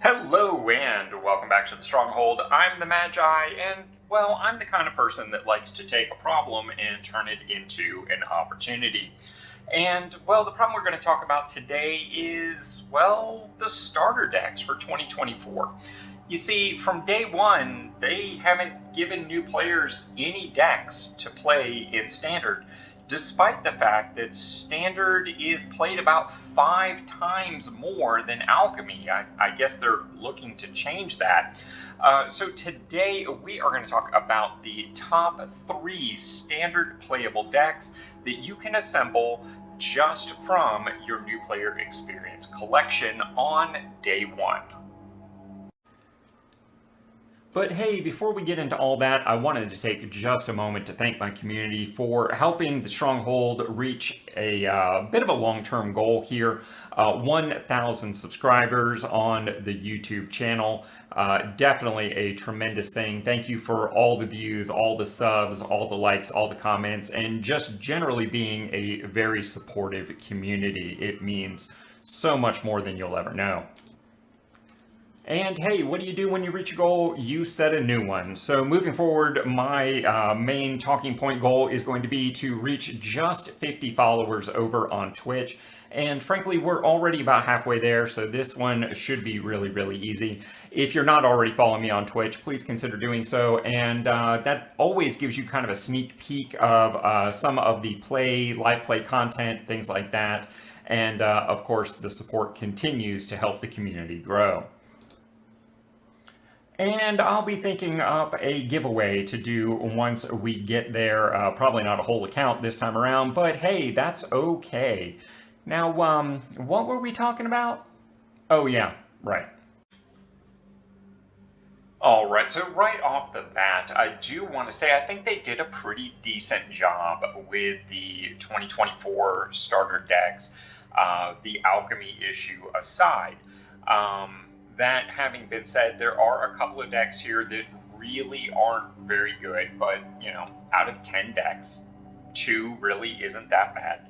Hello and welcome back to the Stronghold. I'm the Magi, and well, I'm the kind of person that likes to take a problem and turn it into an opportunity. And well, the problem we're going to talk about today is, well, the starter decks for 2024. You see, from day one, they haven't given new players any decks to play in Standard, despite the fact that Standard is played about 5 times more than Alchemy. I guess they're looking to change that. So today we are going to talk about the top 3 Standard playable decks that you can assemble just from your new player experience collection on day 1. But hey, before we get into all that, I wanted to take just a moment to thank my community for helping the Stronghold reach a bit of a long-term goal here. 1,000 subscribers on the YouTube channel. Definitely a tremendous thing. Thank you for all the views, all the subs, all the likes, all the comments, and just generally being a very supportive community. It means so much more than you'll ever know. And hey, what do you do when you reach a goal? You set a new one. So moving forward, my main talking point goal is going to be to reach just 50 followers over on Twitch. And frankly, we're already about halfway there, so this one should be really, really easy. If you're not already following me on Twitch, please consider doing so. And that always gives you kind of a sneak peek of some of the live play content, things like that. And of course, the support continues to help the community grow. And I'll be thinking up a giveaway to do once we get there. Probably not a whole account this time around, but hey, that's okay. Now, what were we talking about? Oh yeah, right. All right, so right off the bat, I do want to say I think they did a pretty decent job with the 2024 starter decks, the alchemy issue aside. That having been said, there are a couple of decks here that really aren't very good, but out of 10 decks, 2 really isn't that bad.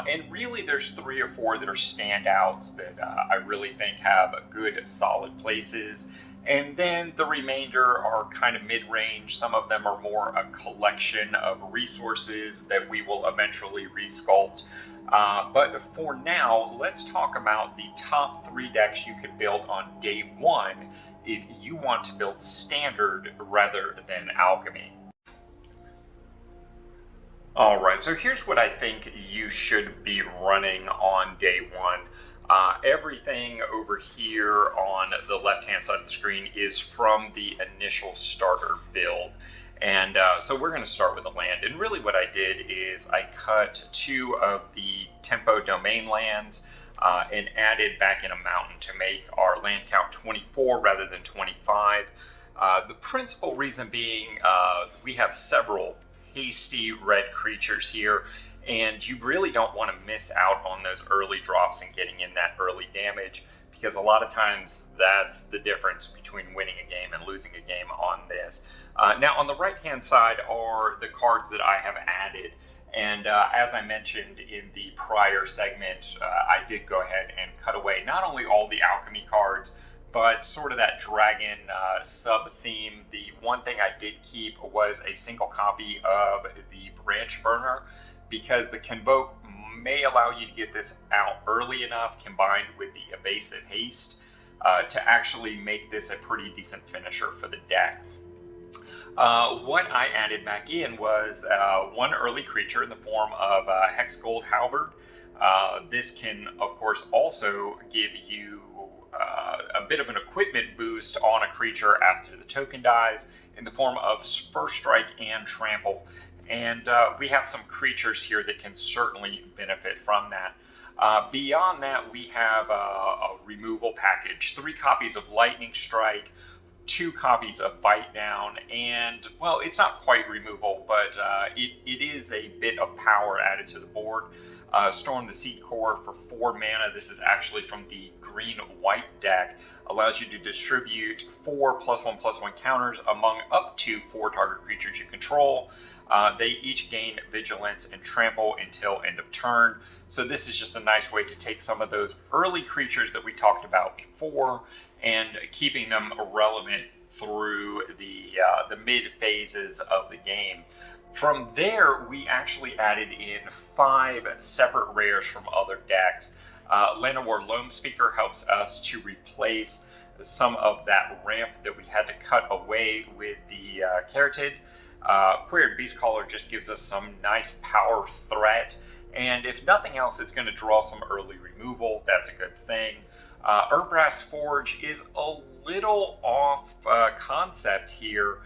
And really, there's 3 or 4 that are standouts that I really think have good, solid places. And then the remainder are kind of mid-range. Some of them are more a collection of resources that we will eventually resculpt. But for now, let's talk about the top 3 decks you could build on day 1 if you want to build Standard rather than Alchemy. All right, so here's what I think you should be running on day 1. Everything over here on the left-hand side of the screen is from the initial starter build. And so we're going to start with the land. And really what I did is I cut 2 of the tempo domain lands and added back in a mountain to make our land count 24 rather than 25. The principal reason being we have several hasty red creatures here, and you really don't want to miss out on those early drops and getting in that early damage, because a lot of times that's the difference between winning a game and losing a game on this. Now on the right hand side are the cards that I have added, and as I mentioned in the prior segment, I did go ahead and cut away not only all the alchemy cards, but sort of that dragon sub-theme. The one thing I did keep was a single copy of the Branch Burner, because the Convoke may allow you to get this out early enough, combined with the Evasive Haste, to actually make this a pretty decent finisher for the deck. What I added back in was 1 early creature in the form of Hexgold Halberd. This can, of course, also give you a bit of an equipment boost on a creature after the token dies in the form of First Strike and Trample. And we have some creatures here that can certainly benefit from that. Beyond that, we have a removal package, 3 copies of Lightning Strike, 2 copies of Bite Down, and, well, it's not quite removal, but it is a bit of power added to the board. Storm the Seed Core for 4 mana. This is actually from the green-white deck. Allows you to distribute 4 +1/+1 counters among up to 4 target creatures you control. They each gain vigilance and trample until end of turn. So this is just a nice way to take some of those early creatures that we talked about before and keeping them relevant through the mid phases of the game. From there, we actually added in 5 separate rares from other decks. Llanowar Loam Speaker helps us to replace some of that ramp that we had to cut away with the Caryatid. Queried Beastcaller just gives us some nice power threat, and if nothing else, it's going to draw some early removal. That's a good thing. Urbrass Forge is a little off concept here,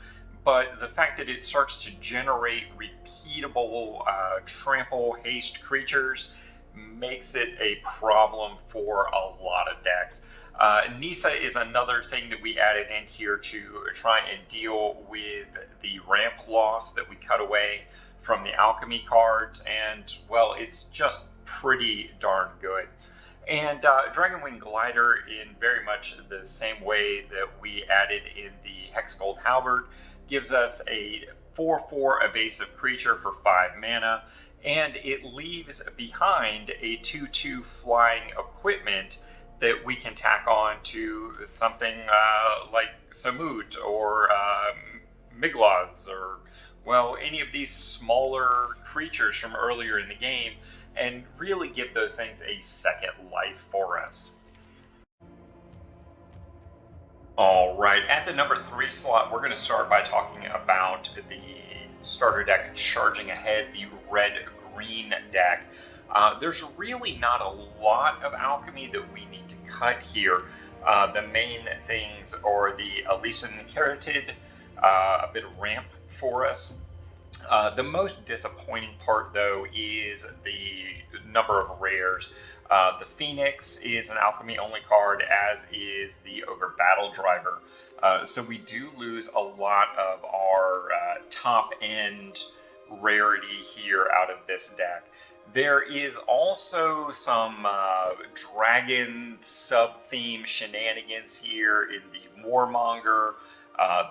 but the fact that it starts to generate repeatable trample haste creatures makes it a problem for a lot of decks. Nisa is another thing that we added in here to try and deal with the ramp loss that we cut away from the alchemy cards, and well, it's just pretty darn good. And Dragonwing Glider, in very much the same way that we added in the Hexgold Halberd, gives us a 4/4 evasive creature for 5 mana, and it leaves behind a 2/2 flying equipment that we can tack on to something like Samut or Migloz, or, well, any of these smaller creatures from earlier in the game, and really give those things a second life for us. All right, at the number 3 slot, we're going to start by talking about the starter deck Charging Ahead, the red-green deck. There's really not a lot of alchemy that we need to cut here. The main things are the Elysian Caryatid, a bit of ramp for us. The most disappointing part, though, is the number of rares. The Phoenix is an alchemy-only card, as is the Ogre Battle Driver. So we do lose a lot of our top-end rarity here out of this deck. There is also some dragon sub-theme shenanigans here in the Warmonger,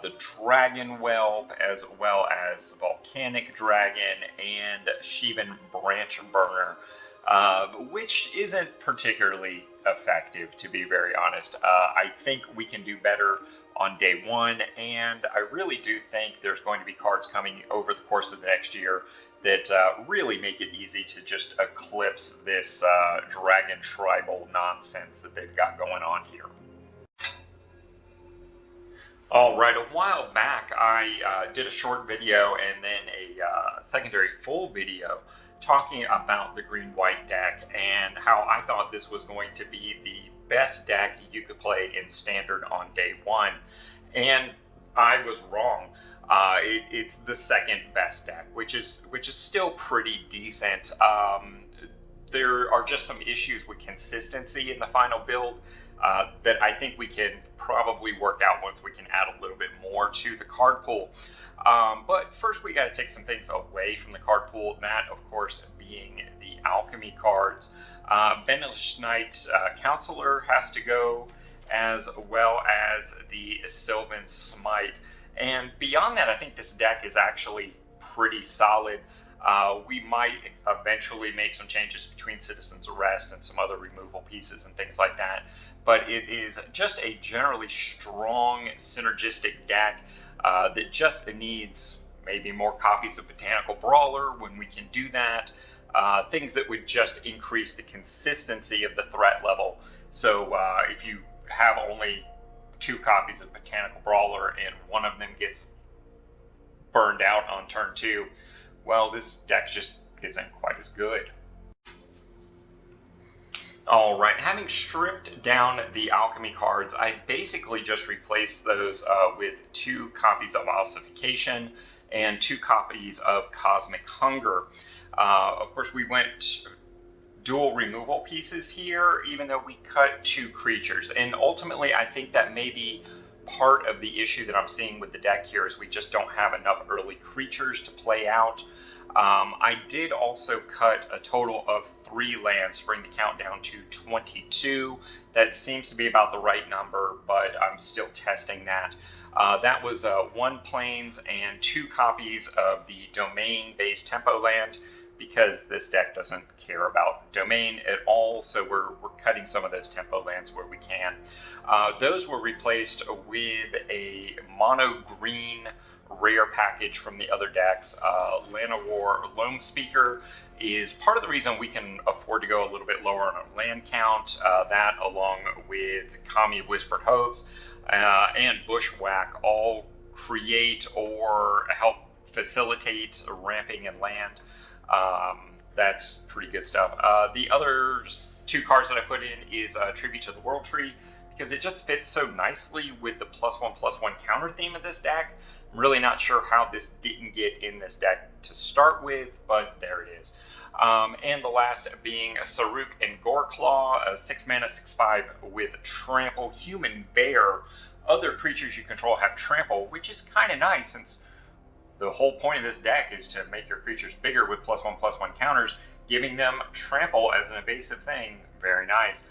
the Dragon Whelp, as well as Volcanic Dragon and Shivan Branch Burner, which isn't particularly effective, to be very honest. I think we can do better on day 1, and I really do think there's going to be cards coming over the course of the next year that really make it easy to just eclipse this Dragon Tribal nonsense that they've got going on here. All right, a while back, I did a short video and then a secondary full video talking about the green-white deck and how I thought this was going to be the best deck you could play in Standard on day 1. And I was wrong. It's the second best deck, which is still pretty decent. There are just some issues with consistency in the final build that I think we can probably work out once we can add a little bit more to the card pool. But first we got to take some things away from the card pool, that of course being the alchemy cards. Banished Knight Counselor has to go, as well as the Sylvan Smite. And beyond that, I think this deck is actually pretty solid. We might eventually make some changes between Citizen's Arrest and some other removal pieces and things like that. But it is just a generally strong, synergistic deck that just needs maybe more copies of Botanical Brawler when we can do that. Things that would just increase the consistency of the threat level. So if you have only 2 copies of Botanical Brawler and one of them gets burned out on turn 2, well, this deck just isn't quite as good. All right, having stripped down the alchemy cards, I basically just replaced those with 2 copies of Ossification and 2 copies of Cosmic Hunger. Of course, we went dual removal pieces here, even though we cut 2 creatures. And ultimately, I think that may be part of the issue that I'm seeing with the deck here, is we just don't have enough early creatures to play out. I did also cut a total of 3 lands to bring the count down to 22. That seems to be about the right number, but I'm still testing that. That was 1 plains and 2 copies of the domain-based tempo land, because this deck doesn't care about domain at all, so we're cutting some of those tempo lands where we can. Those were replaced with a mono green rare package from the other decks. Llanowar Loam Speaker is part of the reason we can afford to go a little bit lower on our land count. That, along with Kami of Whispered Hopes and Bushwhack, all create or help facilitate ramping and land. That's pretty good stuff. The other 2 cards that I put in is Tribute to the World Tree, because it just fits so nicely with the +1/+1 counter theme of this deck. I'm really not sure how this didn't get in this deck to start with, but there it is. And the last being Saruk and Goreclaw, a 6 mana 6/5 with Trample. Human Bear. Other creatures you control have Trample, which is kind of nice, since the whole point of this deck is to make your creatures bigger with +1/+1 counters. Giving them Trample as an evasive thing, very nice.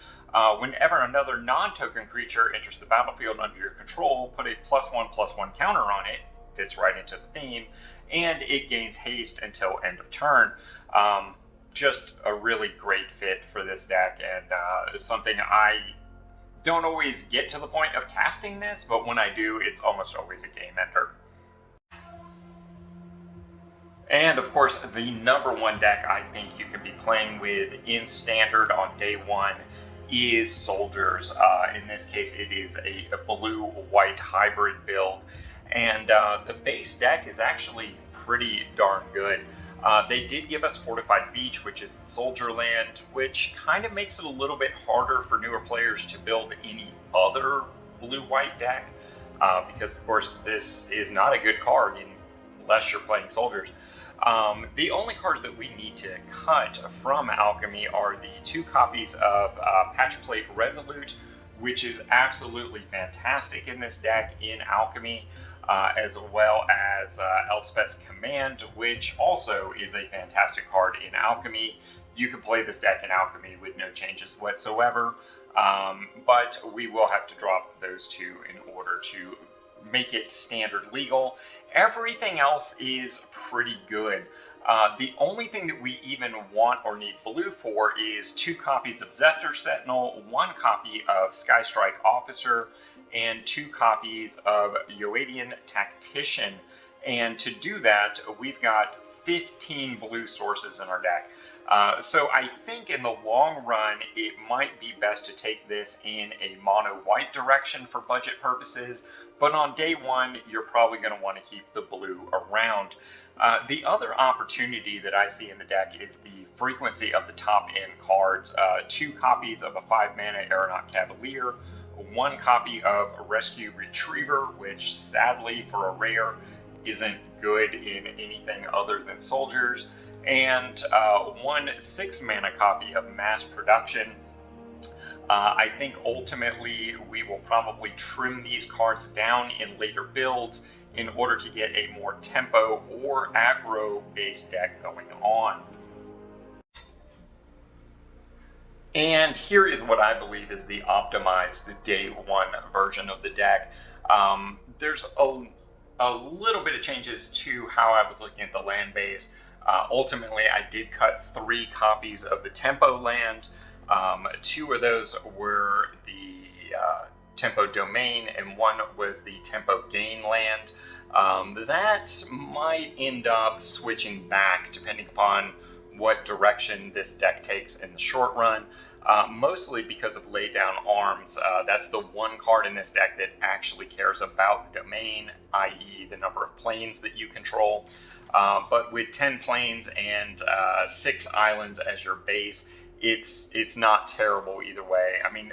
Whenever another non-token creature enters the battlefield under your control, put a +1/+1 counter on it. Fits right into the theme, and it gains haste until end of turn. Just a really great fit for this deck, and something I don't always get to the point of casting this, but when I do, it's almost always a game ender. And of course, the number 1 deck I think you can be playing with in Standard on day 1 is Soldiers. In this case, it is a blue-white hybrid build, and the base deck is actually pretty darn good. They did give us Fortified Beach, which is the soldier land, which kind of makes it a little bit harder for newer players to build any other blue-white deck, because of course this is not a good card unless you're playing soldiers. The only cards that we need to cut from Alchemy are the 2 copies of Patch Plate Resolute, which is absolutely fantastic in this deck in Alchemy, as well as Elspeth's Command, which also is a fantastic card in Alchemy. You can play this deck in Alchemy with no changes whatsoever, but we will have to drop those 2 in order to make it Standard legal. Everything else is pretty good. The only thing that we even want or need blue for is 2 copies of Zephyr Sentinel, 1 copy of Skystrike Officer, and 2 copies of Yoadian Tactician. And to do that, we've got 15 blue sources in our deck. So I think in the long run, it might be best to take this in a mono-white direction for budget purposes, but on day 1, you're probably going to want to keep the blue around. The other opportunity that I see in the deck is the frequency of the top-end cards. 2 copies of a 5-mana Aeronaut Cavalier, 1 copy of Rescue Retriever, which sadly for a rare isn't good in anything other than soldiers, and 1 6-mana copy of Mass Production. I think ultimately we will probably trim these cards down in later builds in order to get a more tempo or aggro based deck going on. And here is what I believe is the optimized day 1 version of the deck. There's a little bit of changes to how I was looking at the land base. Ultimately, I did cut 3 copies of the tempo land. 2 of those were the tempo domain, and 1 was the tempo gain land. That might end up switching back depending upon what direction this deck takes in the short run, mostly because of lay down arms. That's the one card in this deck that actually cares about domain, i.e. the number of planes that you control. But with 10 planes and 6 islands as your base, it's not terrible either way. I mean,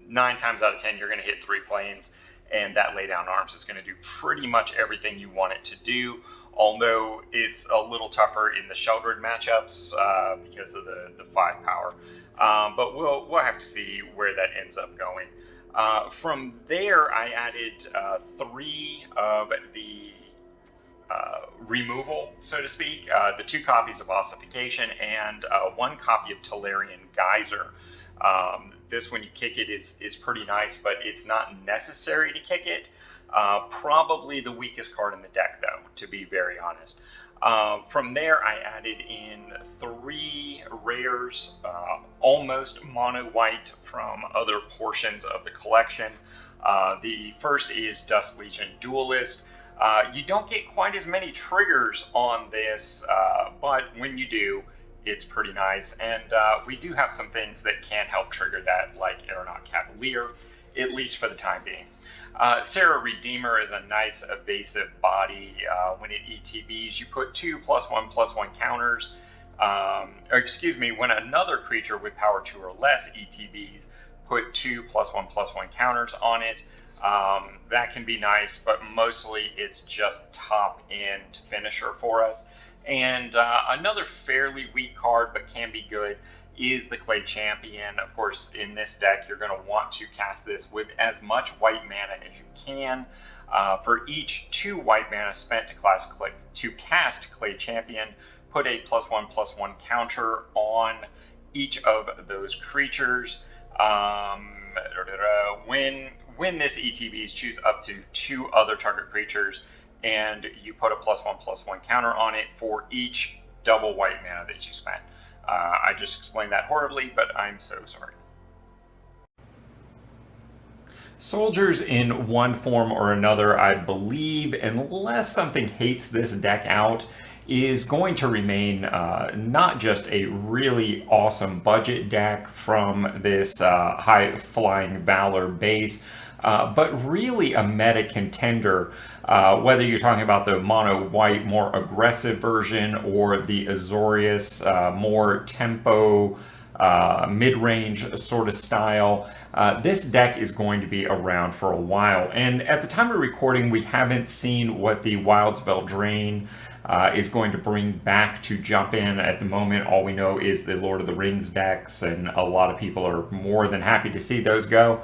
9 times out of 10 you're going to hit 3 planes, and that lay down arms is going to do pretty much everything you want it to do, although it's a little tougher in the Sheldred matchups because of the 5 power. But we'll have to see where that ends up going. From there, I added 3 of the removal, so to speak. The 2 copies of Ossification and 1 copy of Tolarian Geyser. This, when you kick it, is pretty nice, but it's not necessary to kick it. Probably the weakest card in the deck, though, to be very honest. From there, I added in 3 rares, almost mono white from other portions of the collection. The first is Dust Legion Duelist. You don't get quite as many triggers on this, but when you do, it's pretty nice. And we do have some things that can help trigger that, like Aeronaut Cavalier, at least for the time being. Sarah Redeemer is a nice evasive body. When it ETBs, you put 2 +1/+1 counters. When another creature with power 2 or less ETBs, put 2 +1/+1 counters on it. That can be nice, but mostly it's just top end finisher for us. And another fairly weak card, but can be good, is the Clay Champion. Of course, in this deck, you're going to want to cast this with as much white mana as you can. For each 2 white mana spent to cast Clay Champion, put a +1/+1 counter on each of those creatures. When this ETBs, choose up to 2 other target creatures, and you put a +1/+1 counter on it for each double white mana that you spent. I just explained that horribly, but I'm so sorry. Soldiers in one form or another, I believe, unless something hates this deck out, is going to remain not just a really awesome budget deck from this high-flying Valor base, but really a meta contender, whether you're talking about the mono-white, more aggressive version, or the Azorius, more tempo, mid-range sort of style. This deck is going to be around for a while. And at the time of recording, we haven't seen what the Wildspell Drain is going to bring back to jump in. At the moment, all we know is the Lord of the Rings decks, and a lot of people are more than happy to see those go.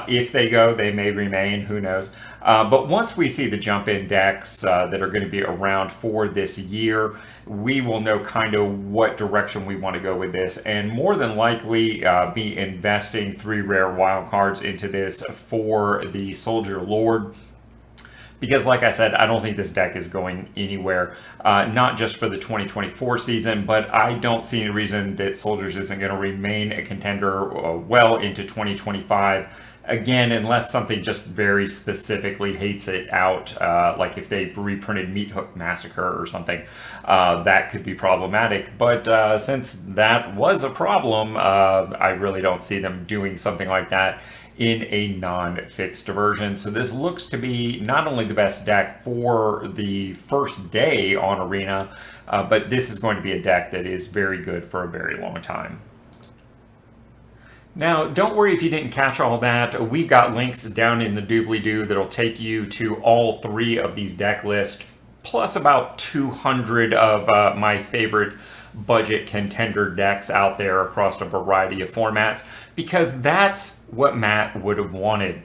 If they go, they may remain, who knows. But once we see the jump-in decks that are going to be around for this year, we will know kind of what direction we want to go with this, and more than likely be investing 3 rare wildcards into this for the Soldier Lord. Because like I said, I don't think this deck is going anywhere, not just for the 2024 season, but I don't see any reason that Soldiers isn't going to remain a contender well into 2025. Again, unless something just very specifically hates it out, like if they reprinted Meat Hook Massacre or something, that could be problematic. But since that was a problem, I really don't see them doing something like that in a non-fixed version. So this looks to be not only the best deck for the first day on Arena, but this is going to be a deck that is very good for a very long time. Now, don't worry if you didn't catch all that. We've got links down in the doobly-doo that'll take you to all 3 of these deck lists, plus about 200 of my favorite budget contender decks out there across a variety of formats, because that's what Matt would have wanted.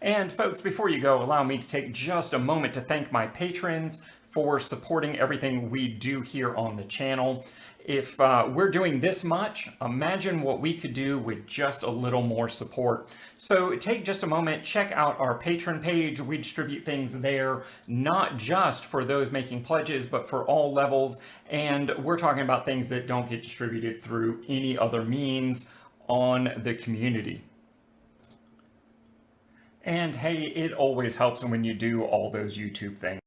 And folks, before you go, allow me to take just a moment to thank my patrons for supporting everything we do here on the channel. If we're doing this much, imagine what we could do with just a little more support. So take just a moment, check out our Patreon page. We distribute things there, not just for those making pledges, but for all levels. And we're talking about things that don't get distributed through any other means on the community. And hey, it always helps when you do all those YouTube things.